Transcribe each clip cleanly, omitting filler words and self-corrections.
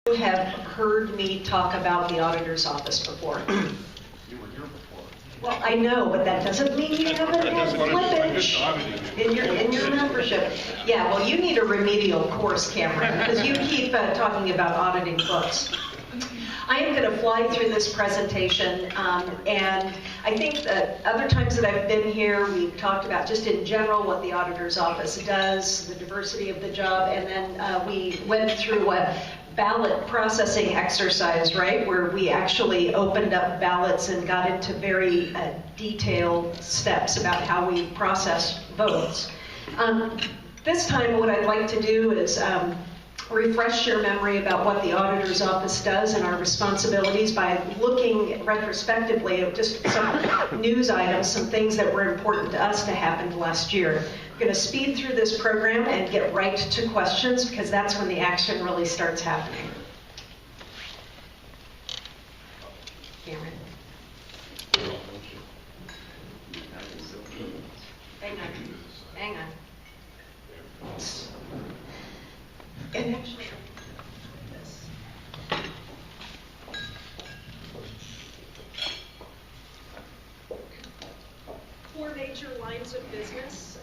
You have heard me talk about the auditor's office before. You were here before. Well, I know, but that doesn't mean you haven't had slippage in your membership. Yeah, well, you need a remedial course, Cameron, because you keep talking about auditing books. I am going to fly through this presentation, and I think that other times that I've been here, we've talked about just in general what the auditor's office does, the diversity of the job, and then we went through a ballot processing exercise, right, where we actually opened up ballots and got into very detailed steps about how we process votes. This time what I'd like to do is refresh your memory about what the auditor's office does and our responsibilities by looking retrospectively at just some news items, some things that were important to us to happen last year. I'm going to speed through this program and get right to questions because that's when the action really starts happening. Cameron. Hang on. And actually, this. Four major lines of business: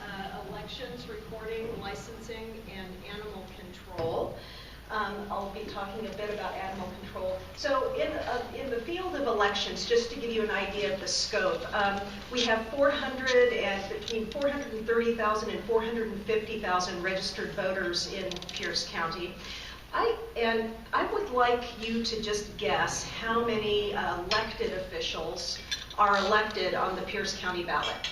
elections, recording, licensing, and animal control. I'll be talking a bit about animal control. So in the field of elections, just to give you an idea of the scope, we have between 430,000 and 450,000 registered voters in Pierce County. I would like you to just guess how many elected officials are elected on the Pierce County ballot.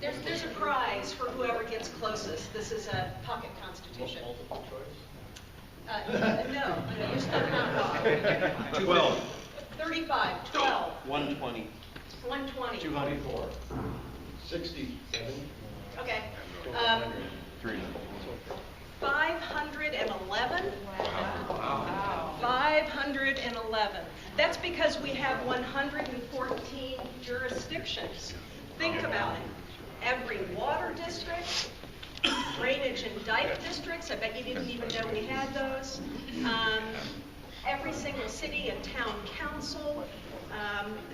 There's a prize for whoever gets closest. This is a pocket constitution. Multiple choice? No, you're still not wrong. 12. 35, 12. 120. 120. 204. 67. Okay. 300. 511. Wow. 511. That's because we have 114 jurisdictions. Think about it. Every water district, drainage and dike districts, I bet you didn't even know we had those. Every single city and town council.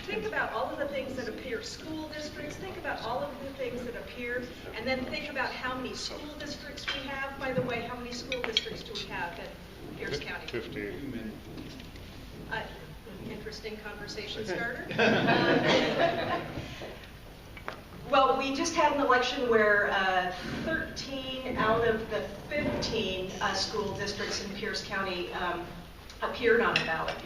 Think about all of the things that appear, school districts, think about all of the things that appear, and then think about how many school districts we have. By the way, how many school districts do we have in Pierce County? 50. Interesting conversation starter. Well, we just had an election where 13 out of the 15 school districts in Pierce County appeared on a ballot.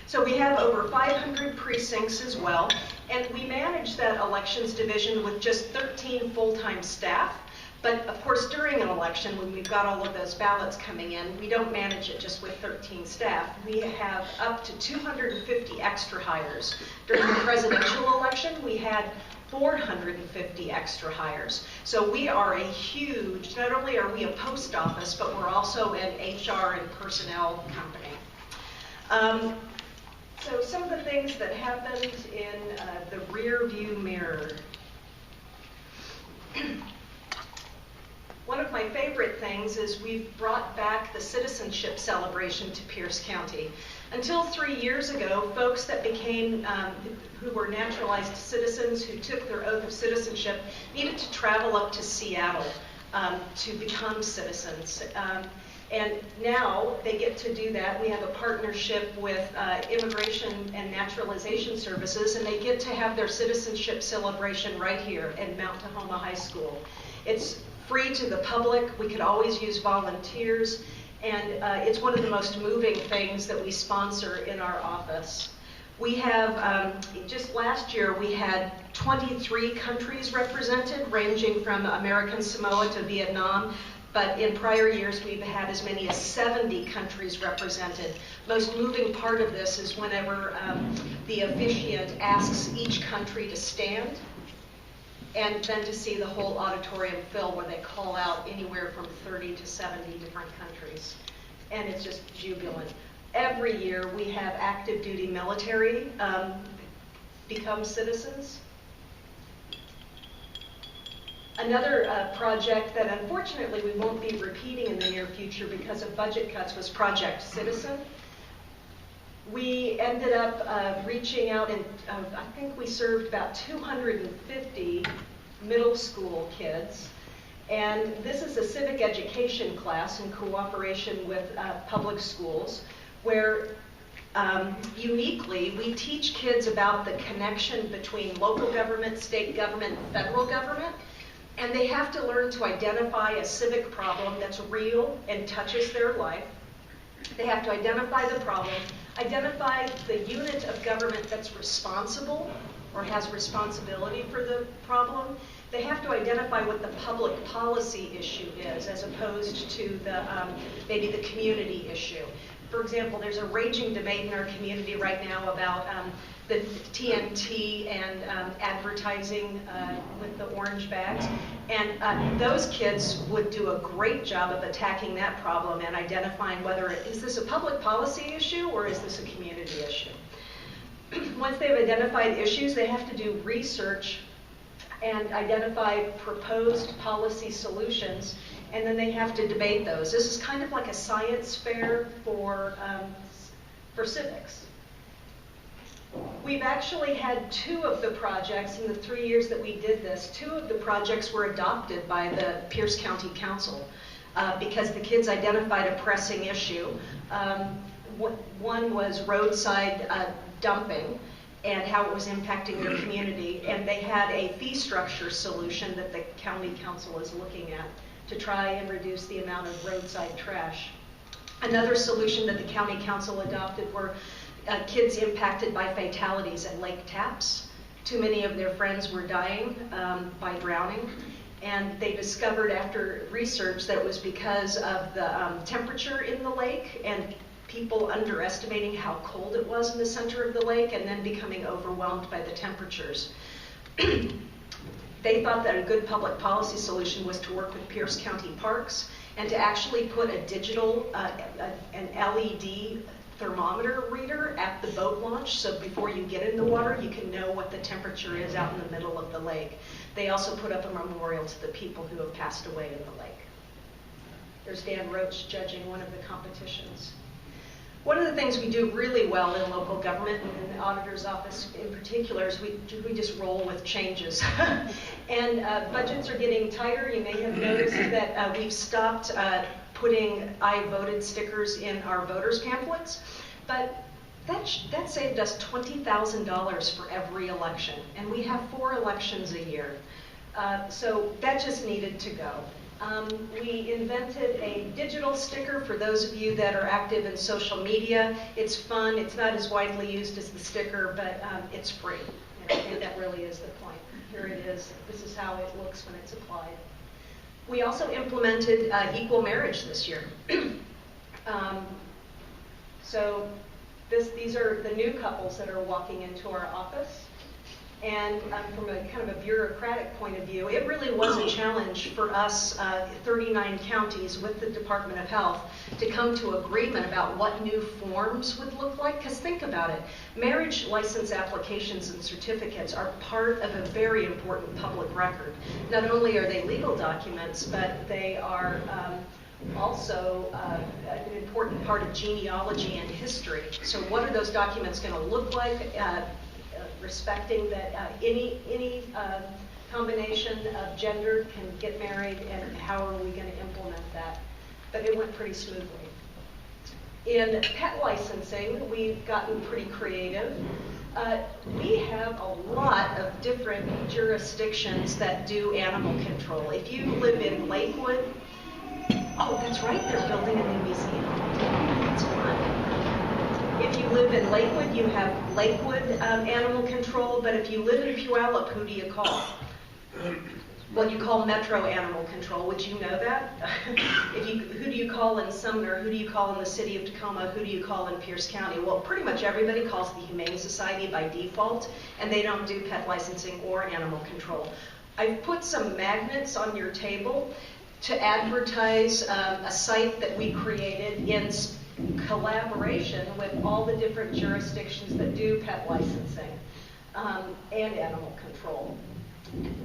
So we have over 500 precincts as well, and we manage that elections division with just 13 full-time staff. But of course, during an election, when we've got all of those ballots coming in, we don't manage it just with 13 staff. We have up to 250 extra hires. During the presidential election, we had 450 extra hires. So we are a huge, not only are we a post office, but we're also an HR and personnel company. So some of the things that happened in the rear view mirror. One of my favorite things is we've brought back the Citizenship Celebration to Pierce County. Until 3 years ago, folks that became, who were naturalized citizens, who took their oath of citizenship, needed to travel up to Seattle to become citizens. And now they get to do that. We have a partnership with Immigration and Naturalization Services, and they get to have their citizenship celebration right here in Mount Tahoma High School. It's free to the public. We could always use volunteers. And it's one of the most moving things that we sponsor in our office. We have, just last year, we had 23 countries represented, ranging from American Samoa to Vietnam. But in prior years, we've had as many as 70 countries represented. Most moving part of this is whenever the officiant asks each country to stand, and then to see the whole auditorium fill where they call out anywhere from 30 to 70 different countries. And it's just jubilant. Every year we have active duty military become citizens. Another project that unfortunately we won't be repeating in the near future because of budget cuts was Project Citizen. We ended up reaching out and I think we served about 250 middle school kids. And this is a civic education class in cooperation with public schools where uniquely we teach kids about the connection between local government, state government, and federal government. And they have to learn to identify a civic problem that's real and touches their life. They have to identify the problem, identify the unit of government that's responsible or has responsibility for the problem. They have to identify what the public policy issue is as opposed to the maybe the community issue. For example, there's a raging debate in our community right now about the TNT and advertising with the orange bags. And those kids would do a great job of attacking that problem and identifying whether is this a public policy issue or is this a community issue. Once they've identified issues, they have to do research and identify proposed policy solutions, and then they have to debate those. This is kind of like a science fair for civics. We've actually had 2 of the projects in the 3 years that we did this. 2 of the projects were adopted by the Pierce County Council because the kids identified a pressing issue. One was roadside dumping and how it was impacting their community, and they had a fee structure solution that the county council is looking at to try and reduce the amount of roadside trash. Another solution that the county council adopted were kids impacted by fatalities at lake taps. Too many of their friends were dying by drowning, and they discovered after research that it was because of the temperature in the lake and people underestimating how cold it was in the center of the lake and then becoming overwhelmed by the temperatures. They thought that a good public policy solution was to work with Pierce County Parks and to actually put a digital, an LED thermometer reader at the boat launch, so before you get in the water, you can know what the temperature is out in the middle of the lake. They also put up a memorial to the people who have passed away in the lake. There's Dan Roach judging one of the competitions. One of the things we do really well in local government, and in the auditor's office in particular, is we just roll with changes. And budgets are getting tighter. You may have noticed that we've stopped putting I voted stickers in our voters pamphlets, but that saved us $20,000 for every election, and we have 4 elections a year. So that just needed to go. We invented a digital sticker for those of you that are active in social media. It's fun. It's not as widely used as the sticker, but it's free. And I think that really is the point. Here it is. This is how it looks when it's applied. We also implemented equal marriage this year. So these are the new couples that are walking into our office. And from a kind of a bureaucratic point of view, it really was a challenge for us, 39 counties with the Department of Health, to come to agreement about what new forms would look like. Because think about it, marriage license applications and certificates are part of a very important public record. Not only are they legal documents, but they are also an important part of genealogy and history. So what are those documents going to look like? Respecting that any combination of gender can get married, and how are we going to implement that? But it went pretty smoothly. In pet licensing, we've gotten pretty creative. We have a lot of different jurisdictions that do animal control. If you live in Lakewood, oh, that's right, they're building a new museum. That's fun. If you live in Lakewood, you have Lakewood Animal Control, but if you live in Puyallup, who do you call? Well, you call Metro Animal Control. Would you know that? Who do you call in Sumner? Who do you call in the city of Tacoma? Who do you call in Pierce County? Well, pretty much everybody calls the Humane Society by default, and they don't do pet licensing or animal control. I've put some magnets on your table to advertise a site that we created in collaboration with all the different jurisdictions that do pet licensing and animal control.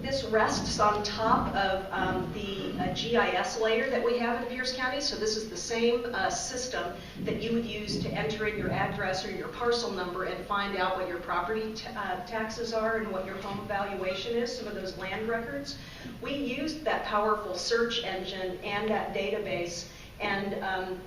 This rests on top of the GIS layer that we have in Pierce County. So this is the same system that you would use to enter in your address or your parcel number and find out what your property taxes are and what your home valuation is, some of those land records. We used that powerful search engine and that database, and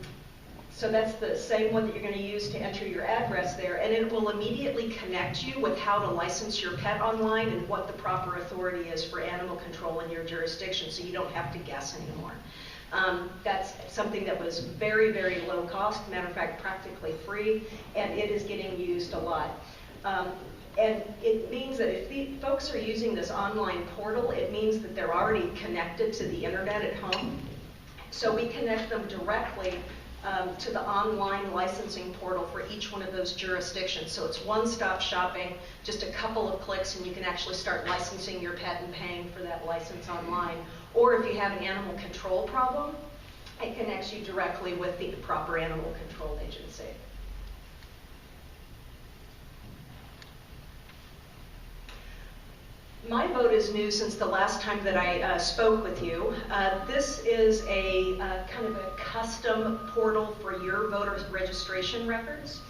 so that's the same one that you're going to use to enter your address there, and it will immediately connect you with how to license your pet online and what the proper authority is for animal control in your jurisdiction, so you don't have to guess anymore. That's something that was very, very low cost, matter of fact, practically free, and it is getting used a lot. And it means that if folks are using this online portal, it means that they're already connected to the internet at home. So we connect them directly to the online licensing portal for each one of those jurisdictions. So it's one-stop shopping, just a couple of clicks, and you can actually start licensing your pet and paying for that license online. Or if you have an animal control problem, it connects you directly with the proper animal control agency. My vote is new since the last time that I spoke with you. This is a kind of a custom portal for your voter registration records.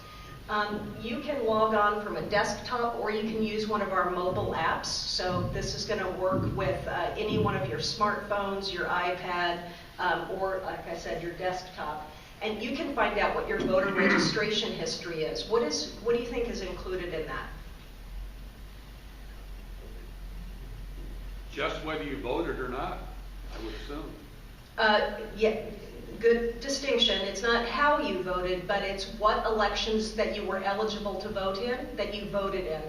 You can log on from a desktop, or you can use one of our mobile apps. So this is going to work with any one of your smartphones, your iPad, or like I said, your desktop. And you can find out what your voter registration history is. What do you think is included in that? Just whether you voted or not, I would assume. Yeah, good distinction. It's not how you voted, but it's what elections that you were eligible to vote in, that you voted in.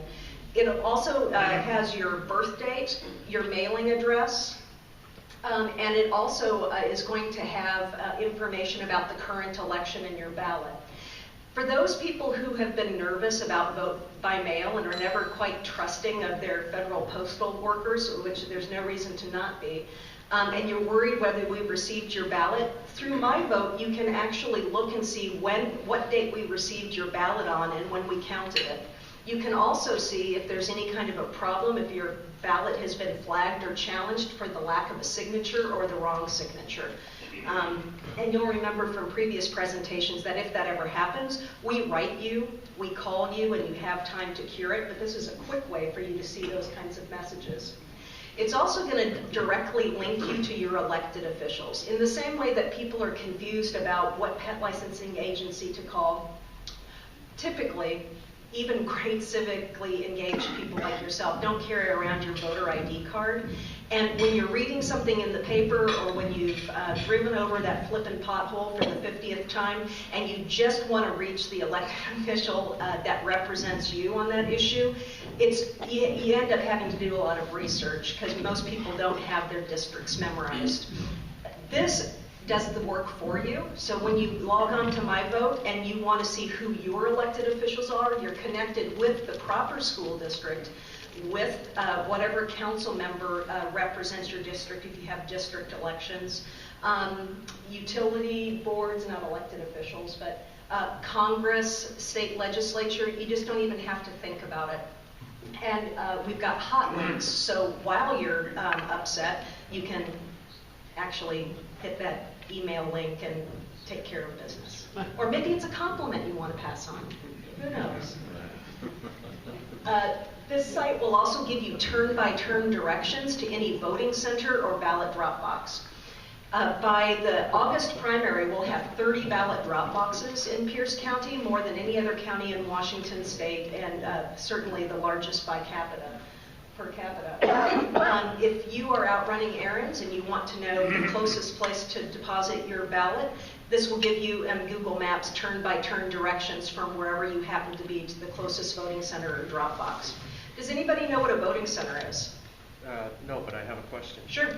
It also has your birth date, your mailing address, and it also is going to have information about the current election in your ballot. For those people who have been nervous about vote by mail and are never quite trusting of their federal postal workers, which there's no reason to not be, and you're worried whether we've received your ballot, through My Vote you can actually look and see what date we received your ballot on and when we counted it. You can also see if there's any kind of a problem, if your ballot has been flagged or challenged for the lack of a signature or the wrong signature. And you'll remember from previous presentations that if that ever happens, we write you, we call you, and you have time to cure it, but this is a quick way for you to see those kinds of messages. It's also going to directly link you to your elected officials. In the same way that people are confused about what pet licensing agency to call, typically, even great civically engaged people like yourself don't carry around your voter ID card. And when you're reading something in the paper, or when you've driven over that flippin' pothole for the 50th time, and you just want to reach the elected official that represents you on that issue, you end up having to do a lot of research because most people don't have their districts memorized. This does the work for you. So when you log on to My Vote and you want to see who your elected officials are, you're connected with the proper school district, with whatever council member represents your district if you have district elections, utility boards, not elected officials, but Congress, state legislature. You just don't even have to think about it. And we've got hot links, so while you're upset, you can actually hit that email link and take care of business. Or maybe it's a compliment you want to pass on. Who knows? This site will also give you turn-by-turn directions to any voting center or ballot drop box. By the August primary, we'll have 30 ballot drop boxes in Pierce County, more than any other county in Washington state, and certainly the largest per capita. If you are out running errands and you want to know the closest place to deposit your ballot, this will give you Google Maps turn-by-turn directions from wherever you happen to be to the closest voting center or drop box. Does anybody know what a voting center is? No, but I have a question. Sure.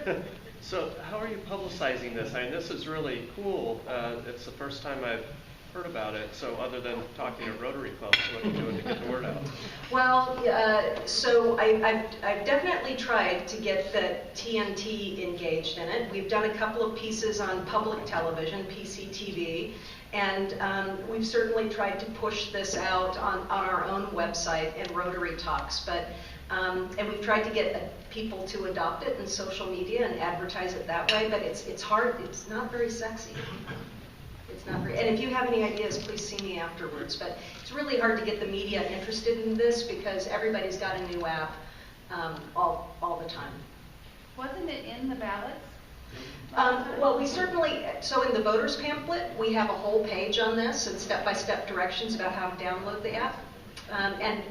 So how are you publicizing this? I mean, this is really cool. It's the first time I've heard about it. So other than talking to Rotary folks, what are you doing to get the word out? Well, so I've definitely tried to get the TNT engaged in it. We've done a couple of pieces on public television, PCTV, and we've certainly tried to push this out on our own website and Rotary Talks. But And we've tried to get people to adopt it in social media and advertise it that way, but it's hard. It's not very sexy. It's not very, and if you have any ideas, please see me afterwards. But it's really hard to get the media interested in this because everybody's got a new app all the time. Wasn't it in the ballots? Well, we certainly, so in the voters pamphlet, we have a whole page on this and step-by-step directions about how to download the app. And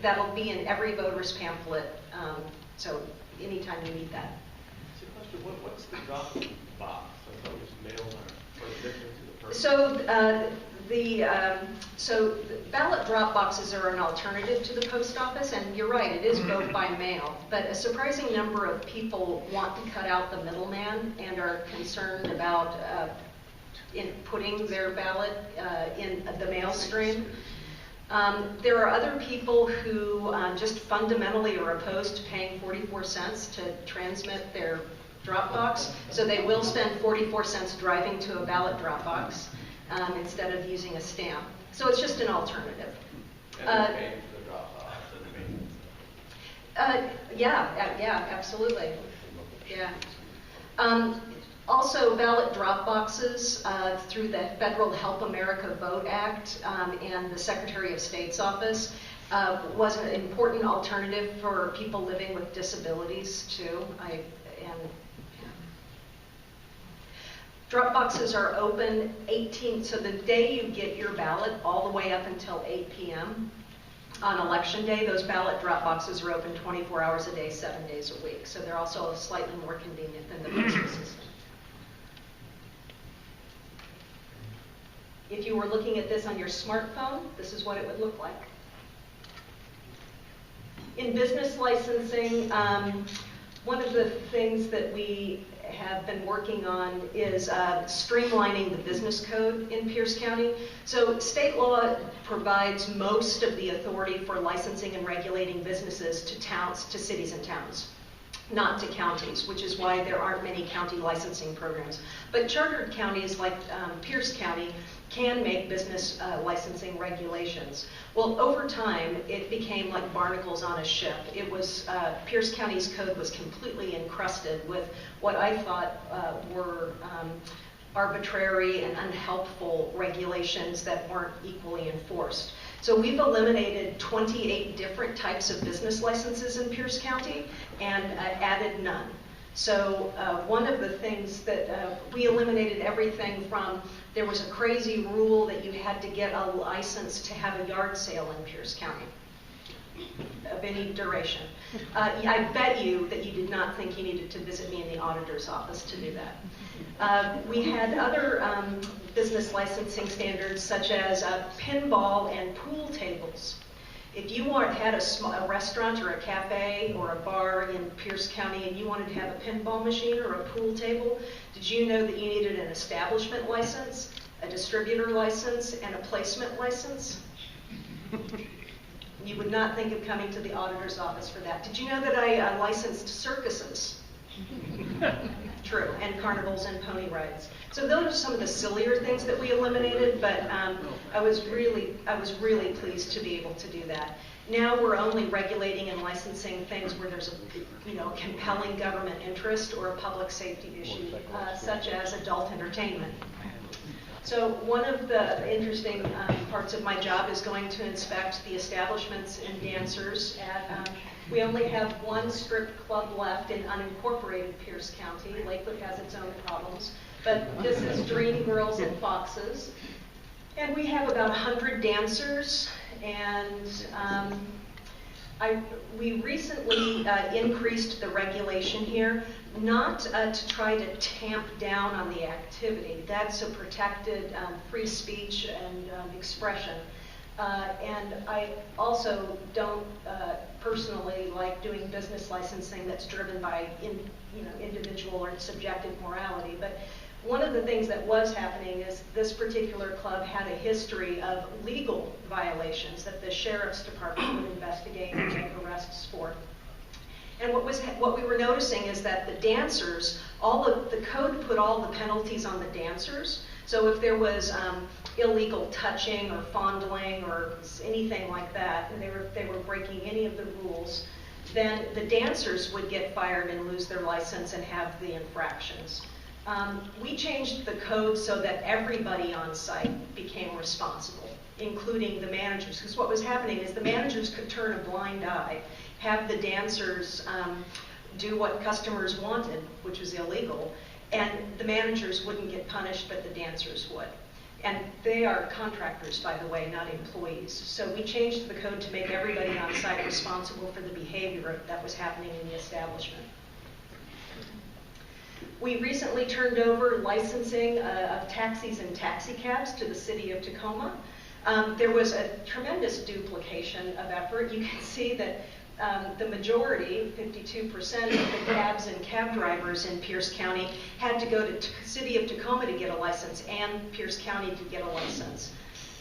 that'll be in every voters pamphlet, so anytime you need that. So question, what's the drop box? I thought it was mailed or different to the person. So the ballot drop boxes are an alternative to the post office, and you're right, it is vote by mail. But a surprising number of people want to cut out the middleman and are concerned about putting their ballot in the mail stream. There are other people who just fundamentally are opposed to paying 44 cents to transmit their drop box, so they will spend 44 cents driving to a ballot drop box instead of using a stamp. So it's just an alternative. And paying for the drop box and the Yeah, absolutely. Yeah. Also, ballot drop boxes through the Federal Help America Vote Act and the Secretary of State's office was an important alternative for people living with disabilities too. Drop boxes are open so the day you get your ballot all the way up until 8 p.m. on election day, those ballot drop boxes are open 24 hours a day, 7 days a week. So they're also slightly more convenient than the postal system. If you were looking at this on your smartphone, this is what it would look like. In business licensing, one of the things that we have been working on is streamlining the business code in Pierce County. So state law provides most of the authority for licensing and regulating businesses to towns, to cities and towns, not to counties, which is why there aren't many county licensing programs. But chartered counties like Pierce County can make business licensing regulations. Well, over time, it became like barnacles on a ship. It was, Pierce County's code was completely encrusted with what I thought were arbitrary and unhelpful regulations that weren't equally enforced. So we've eliminated 28 different types of business licenses in Pierce County and added none. So one of the things that we eliminated everything from, there was a crazy rule that you had to get a license to have a yard sale in Pierce County of any duration. I bet you that you did not think you needed to visit me in the auditor's office to do that. We had other business licensing standards such as pinball and pool tables. If you had a restaurant or a cafe or a bar in Pierce County and you wanted to have a pinball machine or a pool table, did you know that you needed an establishment license, a distributor license, and a placement license? You would not think of coming to the auditor's office for that. Did you know that I licensed circuses? True, and carnivals and pony rides. So those are some of the sillier things that we eliminated, but I was really pleased to be able to do that. Now we're only regulating and licensing things where there's a compelling government interest or a public safety issue, such as adult entertainment. So one of the interesting parts of my job is going to inspect the establishments and dancers at, we only have one strip club left in unincorporated Pierce County. Lakewood has its own problems. But this is Dream Girls and Foxes. And we have about 100 dancers. And we recently increased the regulation here, not to try to tamp down on the activity. That's a protected free speech and expression. And I also don't personally like doing business licensing that's driven by individual or subjective morality. But one of the things that was happening is this particular club had a history of legal violations that the sheriff's department would investigate and make arrests for. And what we were noticing is that the dancers, the code put all the penalties on the dancers. So if there was illegal touching or fondling or anything like that, and they were breaking any of the rules, then the dancers would get fired and lose their license and have the infractions. We changed the code so that everybody on site became responsible, including the managers, because what was happening is the managers could turn a blind eye, have the dancers do what customers wanted, which was illegal, and the managers wouldn't get punished, but the dancers would. And they are contractors, by the way, not employees. So we changed the code to make everybody on site responsible for the behavior that was happening in the establishment. We recently turned over licensing of taxis and taxi cabs to the city of Tacoma. There was a tremendous duplication of effort. You can see that the majority, 52% of the cabs and cab drivers in Pierce County had to go to the city of Tacoma to get a license and Pierce County to get a license.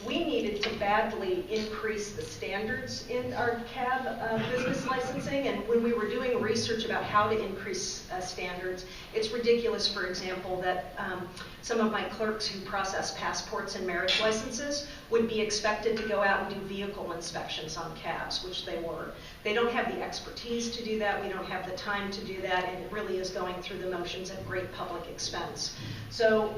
We needed to badly increase the standards in our cab business licensing, and when we were doing research about how to increase standards, it's ridiculous, for example, that some of my clerks who process passports and marriage licenses would be expected to go out and do vehicle inspections on cabs, which they were. They don't have the expertise to do that, we don't have the time to do that, and it really is going through the motions at great public expense. So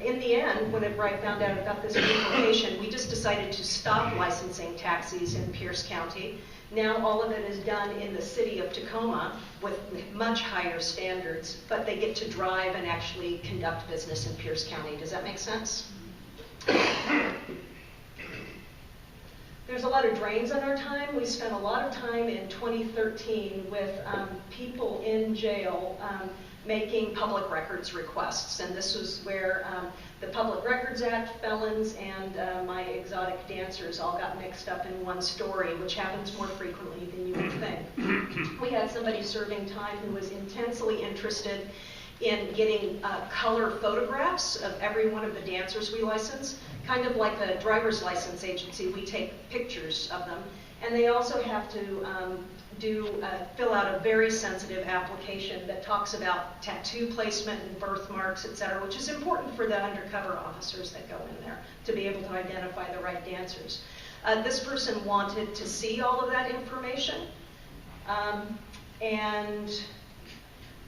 in the end, whenever I found out about this duplication, we just decided to stop licensing taxis in Pierce County. Now all of it is done in the city of Tacoma with much higher standards, but they get to drive and actually conduct business in Pierce County. Does that make sense? There's a lot of drains on our time. We spent a lot of time in 2013 with people in jail making public records requests. And this was where the Public Records Act, felons, and my exotic dancers all got mixed up in one story, which happens more frequently than you would think. We had somebody serving time who was intensely interested in getting color photographs of every one of the dancers we license. Kind of like a driver's license agency, we take pictures of them. And they also have to fill out a very sensitive application that talks about tattoo placement and birthmarks, et cetera, which is important for the undercover officers that go in there to be able to identify the right dancers. This person wanted to see all of that information. And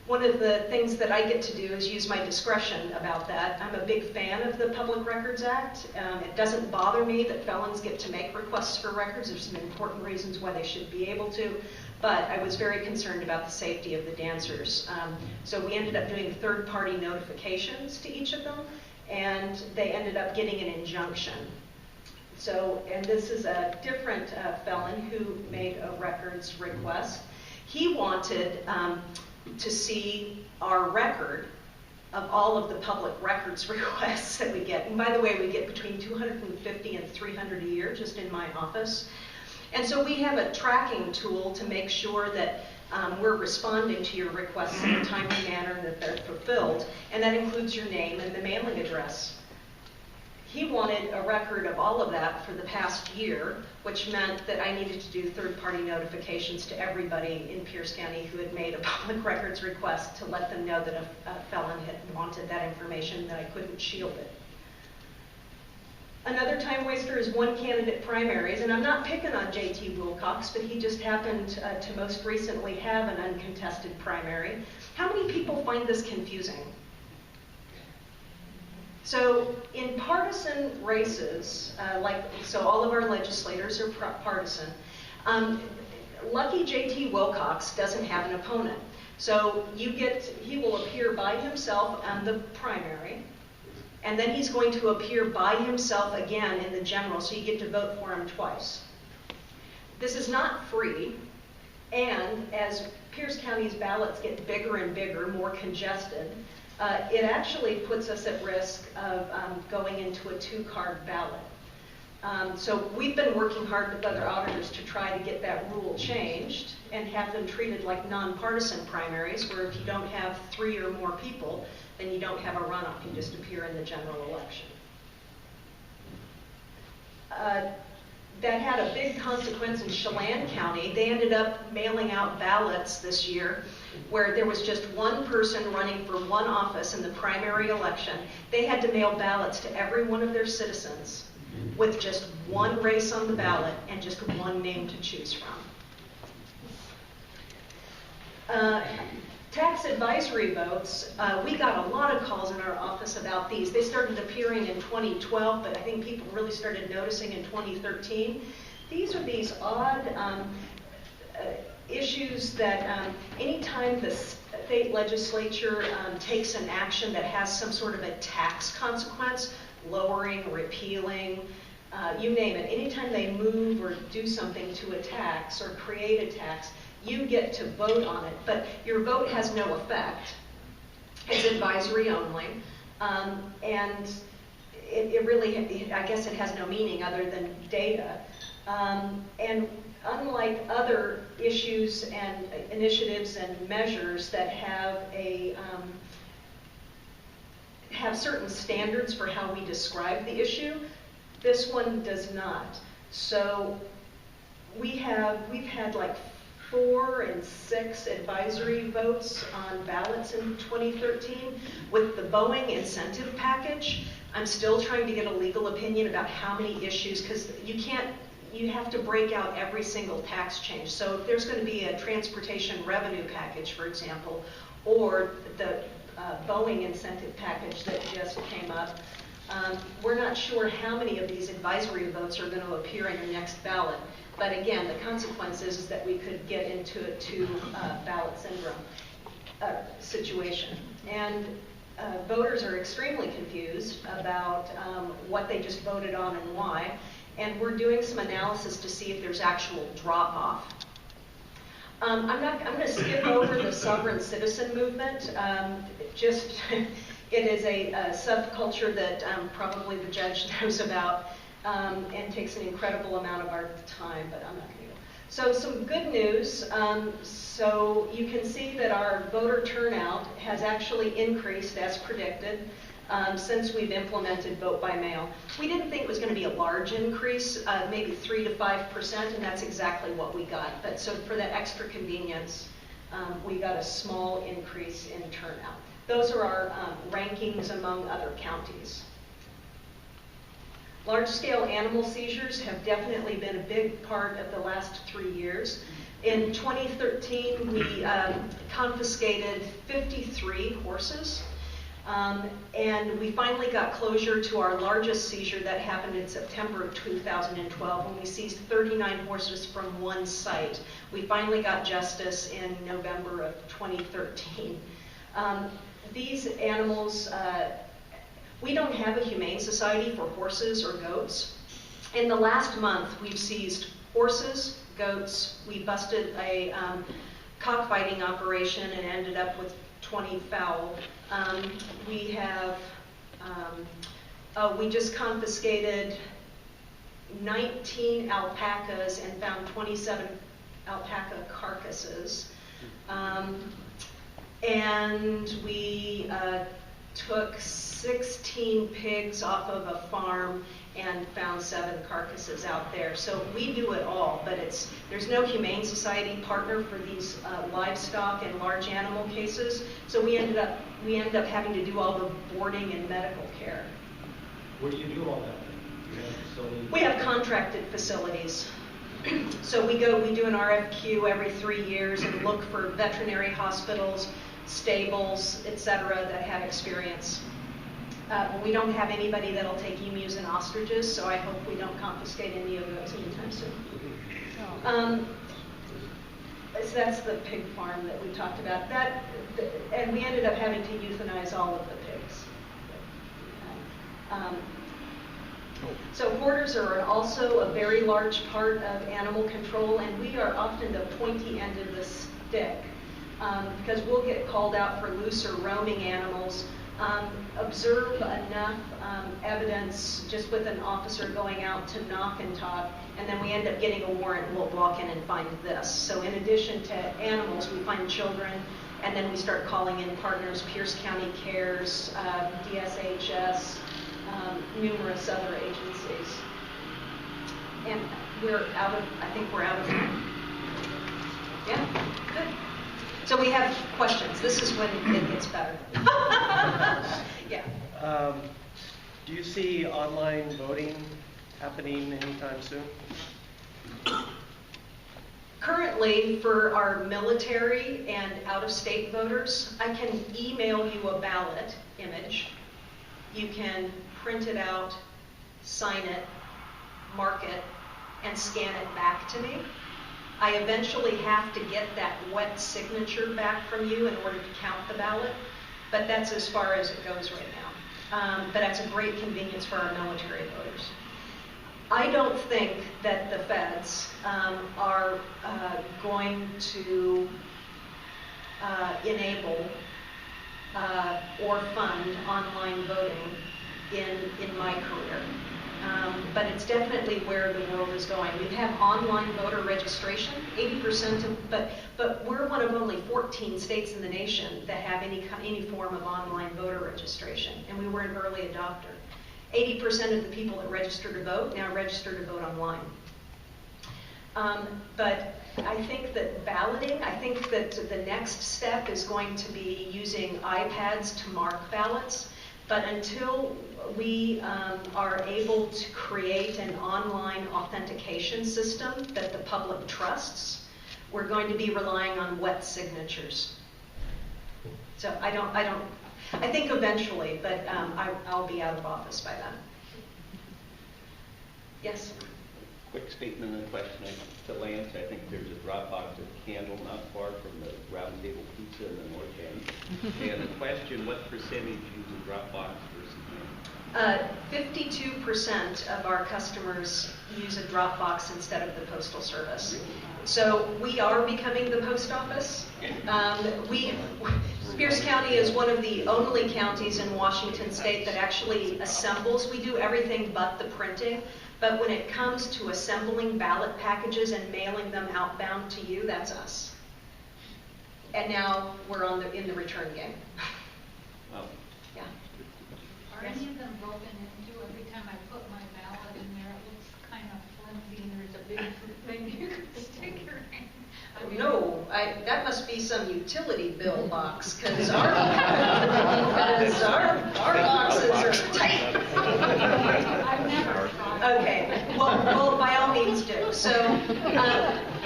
one of the things that I get to do is use my discretion about that. I'm a big fan of the Public Records Act. It doesn't bother me that felons get to make requests for records. There's some important reasons why they should be able to, but I was very concerned about the safety of the dancers. So we ended up doing third-party notifications to each of them, and they ended up getting an injunction. So, and this is a different felon who made a records request. He wanted to see our record of all of the public records requests that we get. And by the way, we get between 250 and 300 a year just in my office. And so we have a tracking tool to make sure that we're responding to your requests in a timely manner and that they're fulfilled. And that includes your name and the mailing address. He wanted a record of all of that for the past year, which meant that I needed to do third-party notifications to everybody in Pierce County who had made a public records request to let them know that a felon had wanted that information, that I couldn't shield it. Another time waster is one candidate primaries, and I'm not picking on J.T. Wilcox, but he just happened to most recently have an uncontested primary. How many people find this confusing? So in partisan races, so all of our legislators are partisan. Lucky J.T. Wilcox doesn't have an opponent. So he will appear by himself on the primary, and then he's going to appear by himself again in the general, so you get to vote for him twice. This is not free, and as Pierce County's ballots get bigger and bigger, more congested, it actually puts us at risk of going into a two-card ballot. So we've been working hard with other auditors to try to get that rule changed and have them treated like nonpartisan primaries, where if you don't have 3 or more people, then you don't have a runoff, you just appear in the general election. That had a big consequence in Chelan County. They ended up mailing out ballots this year where there was just one person running for one office in the primary election. They had to mail ballots to every one of their citizens with just one race on the ballot and just one name to choose from. Tax advisory votes, we got a lot of calls in our office about these. They started appearing in 2012, but I think people really started noticing in 2013. These are these odd issues that anytime the state legislature takes an action that has some sort of a tax consequence, lowering, repealing, you name it, anytime they move or do something to a tax or create a tax, you get to vote on it, but your vote has no effect. It's advisory only, and it really, I guess it has no meaning other than data. And unlike other issues and initiatives and measures that have have certain standards for how we describe the issue, this one does not. So we've had like 4 and 6 advisory votes on ballots in 2013. With the Boeing incentive package, I'm still trying to get a legal opinion about how many issues, because you have to break out every single tax change. So if there's going to be a transportation revenue package, for example, or the Boeing incentive package that just came up, we're not sure how many of these advisory votes are going to appear in the next ballot. But again, the consequence is that we could get into a 2-ballot syndrome situation. And voters are extremely confused about what they just voted on and why. And we're doing some analysis to see if there's actual drop-off. I'm going to skip over the sovereign citizen movement. It is a subculture that probably the judge knows about. And takes an incredible amount of our time, but I'm not going to go. So some good news. So you can see that our voter turnout has actually increased as predicted since we've implemented vote by mail. We didn't think it was going to be a large increase, maybe 3 to 5%, and that's exactly what we got. But so for that extra convenience, we got a small increase in turnout. Those are our rankings among other counties. Large-scale animal seizures have definitely been a big part of the last 3 years. In 2013, we confiscated 53 horses, and we finally got closure to our largest seizure that happened in September of 2012 when we seized 39 horses from one site. We finally got justice in November of 2013. These animals, we don't have a humane society for horses or goats. In the last month, we've seized horses, goats. We busted a cockfighting operation and ended up with 20 fowl. We just confiscated 19 alpacas and found 27 alpaca carcasses. And we took 16 pigs off of a farm and found 7 carcasses out there. So we do it all, but there's no Humane Society partner for these livestock and large animal cases. So we end up having to do all the boarding and medical care. Where do you do all that? We have contracted facilities. So we do an RFQ every 3 years and look for veterinary hospitals, stables, etc., that have experience. We don't have anybody that'll take emus and ostriches, so I hope we don't confiscate any of those anytime soon. So that's the pig farm that we talked about. And we ended up having to euthanize all of the pigs. So hoarders are also a very large part of animal control, and we are often the pointy end of the stick because we'll get called out for loose or roaming animals, observe enough evidence just with an officer going out to knock and talk, and then we end up getting a warrant and we'll walk in and find this. So in addition to animals, we find children, and then we start calling in partners, Pierce County Cares, DSHS, numerous other agencies. And I think we're out of time. Yeah, good. So we have questions. This is when it gets better. Yeah. Do you see online voting happening anytime soon? Currently, for our military and out-of-state voters, I can email you a ballot image. You can print it out, sign it, mark it, and scan it back to me. I eventually have to get that wet signature back from you in order to count the ballot, but that's as far as it goes right now. But that's a great convenience for our military voters. I don't think that the feds are going to enable or fund online voting in my career. But it's definitely where the world is going. We have online voter registration, 80% of, but we're one of only 14 states in the nation that have any form of online voter registration, and we were an early adopter. 80% of the people that register to vote now register to vote online. But I think that balloting, I think that the next step is going to be using iPads to mark ballots. But until we are able to create an online authentication system that the public trusts, we're going to be relying on wet signatures. So I think eventually, but I'll be out of office by then. Yes? Quick statement and question to Lance. I think there's a Dropbox at Candle not far from the Round Table Pizza in the north end. And the question, what percentage use a Dropbox versus 52% of our customers use a Dropbox instead of the Postal Service. So we are becoming the post office. Pierce County is one of the only counties in Washington State that actually assembles. We do everything but the printing. But when it comes to assembling ballot packages and mailing them outbound to you, that's us. And now we're in the return game. Oh. Yeah. Are any of them broken into? Every time I put my ballot in there, it looks kind of flimsy, and there's a big thing you can stick your hand. No, that must be some utility bill box, because our boxes are tight. I've never tried. Okay, well, by all means do. So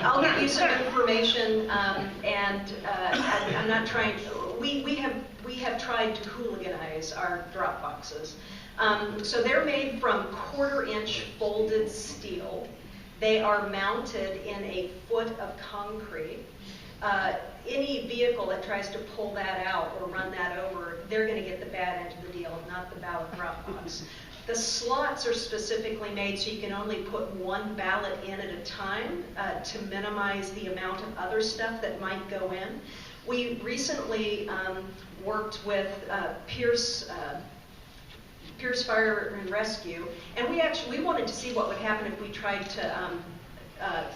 I'll get you some information, and I'm not trying. We have tried to hooliganize our drop boxes. So they're made from 1/4-inch folded steel. They are mounted in a foot of concrete. Any vehicle that tries to pull that out or run that over, they're going to get the bad end of the deal, not the ballot drop box. The slots are specifically made so you can only put one ballot in at a time to minimize the amount of other stuff that might go in. We recently worked with Pierce Fire and Rescue, and we wanted to see what would happen if we tried to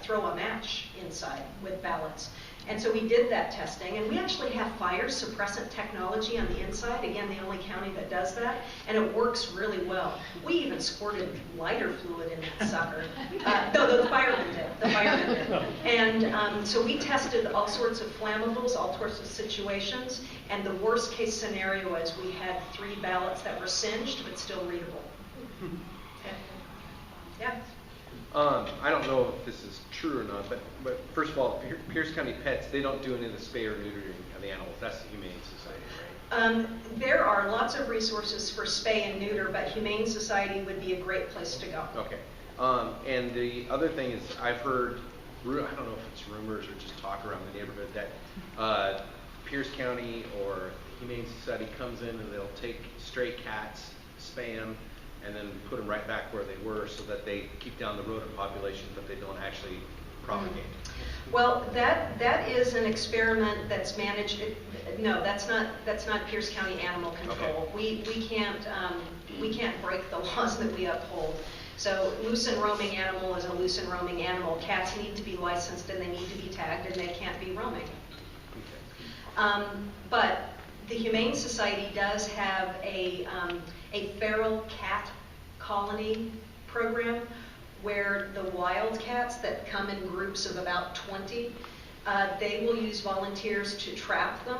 throw a match inside with ballots. And so we did that testing, and we actually have fire suppressant technology on the inside, again, the only county that does that, and it works really well. We even squirted lighter fluid in that sucker. No, the firemen did. And so we tested all sorts of flammables, all sorts of situations, and the worst case scenario is we had 3 ballots that were singed but still readable. Yeah. I don't know if this is true or not, but first of all, Pierce County Pets, they don't do any of the spay or neutering of the animals. That's the Humane Society, right? There are lots of resources for spay and neuter, but Humane Society would be a great place to go. Okay. And the other thing is, I've heard, I don't know if it's rumors or just talk around the neighborhood, that Pierce County or Humane Society comes in and they'll take stray cats, spay them, and then put them right back where they were so that they keep down the rodent population, but they don't actually propagate. Well, that is an experiment that's managed. No, that's not Pierce County Animal Control. Okay. We can't break the laws that we uphold. So loose and roaming animal is a loose and roaming animal. Cats need to be licensed and they need to be tagged and they can't be roaming. Okay. But the Humane Society does have a feral cat colony program where the wild cats that come in groups of about 20, they will use volunteers to trap them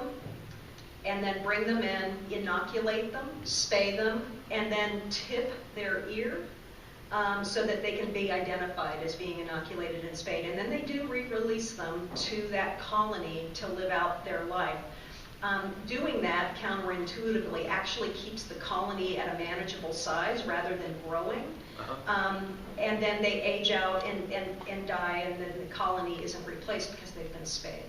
and then bring them in, inoculate them, spay them, and then tip their ear so that they can be identified as being inoculated and spayed. And then they do re-release them to that colony to live out their life. Doing that counterintuitively actually keeps the colony at a manageable size rather than growing. And then they age out and die, and then the colony isn't replaced because they've been spayed.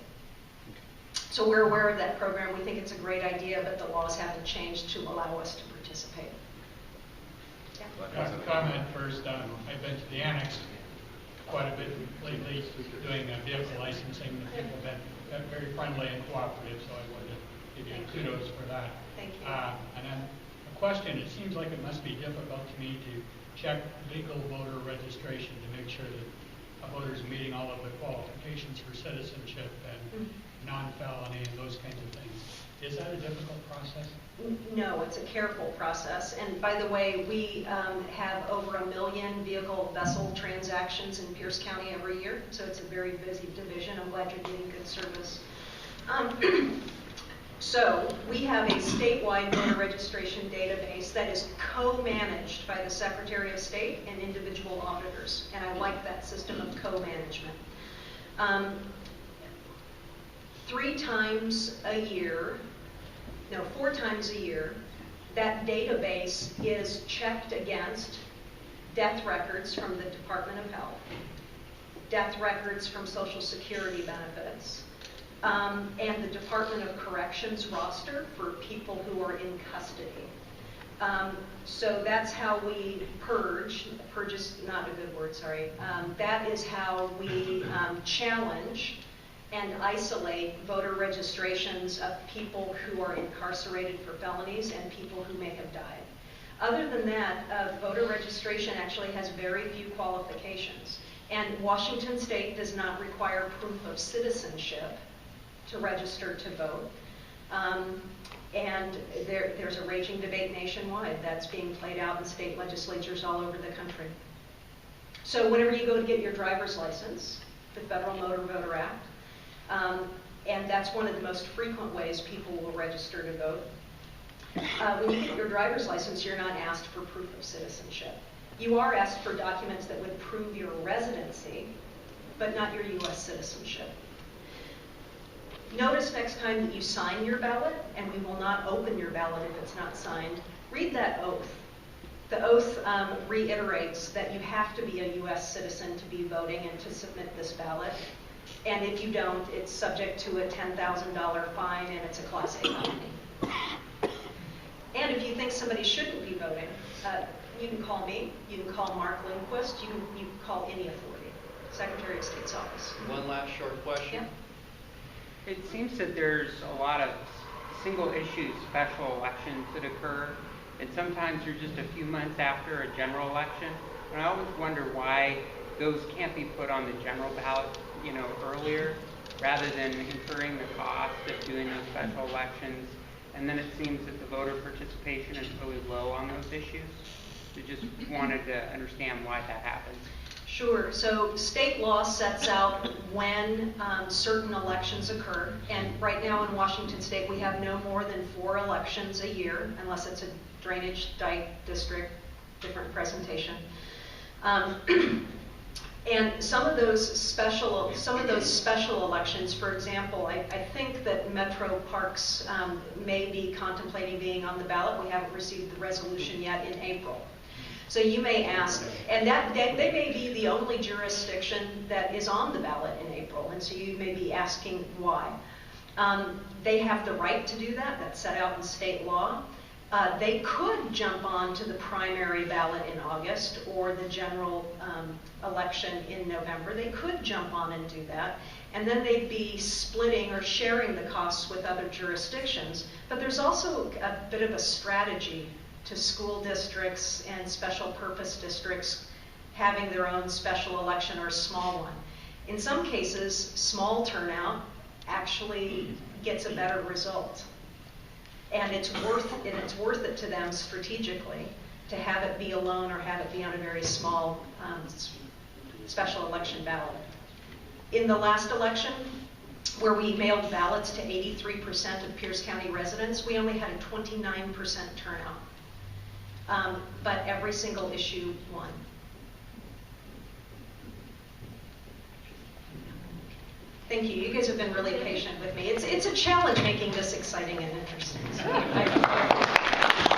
So we're aware of that program. We think it's a great idea, but the laws haven't changed to allow us to participate. Comment first. I've been to the annex quite a bit lately doing vehicle licensing. The people have been very friendly and cooperative, so I wanted to give you kudos for that. Thank you. And then a question, it seems like it must be difficult to me to check legal voter registration to make sure that a voter is meeting all of the qualifications for citizenship and non-felony and those kinds of things. Is that a difficult process? No, it's a careful process. And by the way, we have over 1 million vehicle vessel transactions in Pierce County every year, so it's a very busy division. I'm glad you're getting good service. So we have a statewide voter registration database that is co-managed by the Secretary of State and individual auditors, and I like that system of co-management. 4 times a year, that database is checked against death records from the Department of Health, death records from Social Security benefits, and the Department of Corrections roster for people who are in custody. So that's how we purge is not a good word, sorry. That is how we challenge and isolate voter registrations of people who are incarcerated for felonies and people who may have died. Other than that, voter registration actually has very few qualifications. And Washington State does not require proof of citizenship to register to vote. And there's a raging debate nationwide that's being played out in state legislatures all over the country. So whenever you go to get your driver's license, the Federal Motor Voter Act, and that's one of the most frequent ways people will register to vote. When you get your driver's license, you're not asked for proof of citizenship. You are asked for documents that would prove your residency, but not your U.S. citizenship. Notice next time that you sign your ballot, and we will not open your ballot if it's not signed, read that oath. The oath reiterates that you have to be a U.S. citizen to be voting and to submit this ballot. And if you don't, it's subject to a $10,000 fine, and it's a Class A felony. And if you think somebody shouldn't be voting, you can call me, you can call Mark Lindquist, you can call any authority, Secretary of State's office. One last short question. Yeah. It seems that there's a lot of single issue special elections that occur, and sometimes they're just a few months after a general election. And I always wonder why those can't be put on the general ballot, earlier, rather than incurring the cost of doing those special elections. And then it seems that the voter participation is really low on those issues. So just wanted to understand why that happens. Sure. So state law sets out when certain elections occur. And right now in Washington State, we have no more than 4 elections a year, unless it's a drainage dike district, different presentation. And some of those special elections, for example, I think that Metro Parks may be contemplating being on the ballot. We haven't received the resolution yet in April. So you may ask, and they may be the only jurisdiction that is on the ballot in April, and so you may be asking why. They have the right to do that. That's set out in state law. They could jump on to the primary ballot in August or the general election in November. They could jump on and do that. And then they'd be splitting or sharing the costs with other jurisdictions. But there's also a bit of a strategy to school districts and special purpose districts having their own special election or small one. In some cases, small turnout actually gets a better result. And it's worth it to them strategically to have it be alone or have it be on a very small special election ballot. In the last election, where we mailed ballots to 83% of Pierce County residents, we only had a 29% turnout. But every single issue won. Thank you. You guys have been really patient with me. It's a challenge making this exciting and interesting. So